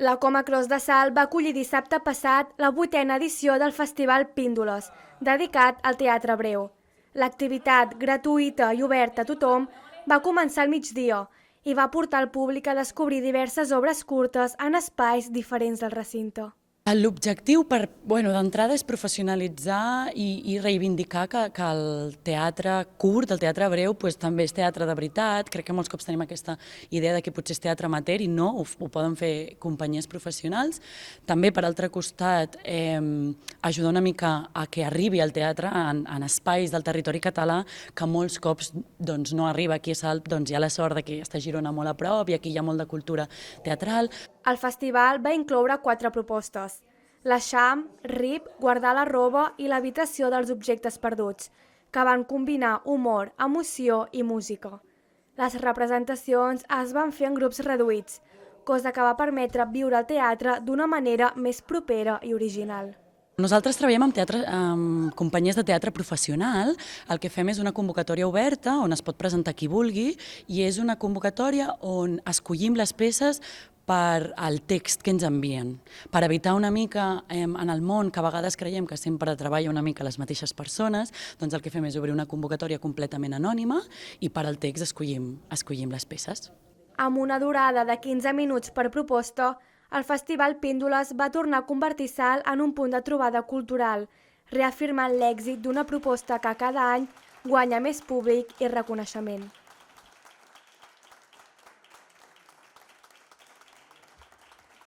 La Coma Cros de Salt va acollir dissabte passat la 8a edició del Festival Píndoles, dedicat al teatre breu. L'activitat, gratuïta i oberta a tothom, va començar al migdia i va portar el públic a descobrir diverses obres curtes en espais diferents del recinte. L'objectiu, d'entrada, és professionalitzar i reivindicar que el teatre curt, el teatre breu, també és teatre de veritat. Crec que molts cops tenim aquesta idea de que potser és teatre amateur i no, ho poden fer companyies professionals. També, per altre costat, ajudar una mica a que arribi el teatre en espais del territori català que molts cops no arriba. Aquí a Salt hi ha la sort de que està Girona molt a prop i aquí hi ha molt de cultura teatral. El festival va incloure 4 propostes: l'Eixam, RIP, Guardar la roba i l'habitació dels objectes perduts, que van combinar humor, emoció i música. Les representacions es van fer en grups reduïts, cosa que va permetre viure el teatre d'una manera més propera i original. Nosaltres treballem amb companyies de teatre professional. El que fem és una convocatòria oberta on es pot presentar qui vulgui i és una convocatòria on escollim les peces per al text que ens envien, per evitar una mica en el món que a vegades creiem que sempre treballa una mica les mateixes persones, doncs el que fem és obrir una convocatòria completament anònima i per al text escollim les peces. Amb una durada de 15 minuts per proposta, el Festival Píndoles va tornar a convertir Salt en un punt de trobada cultural, reafirmant l'èxit d'una proposta que cada any guanya més públic i reconeixement.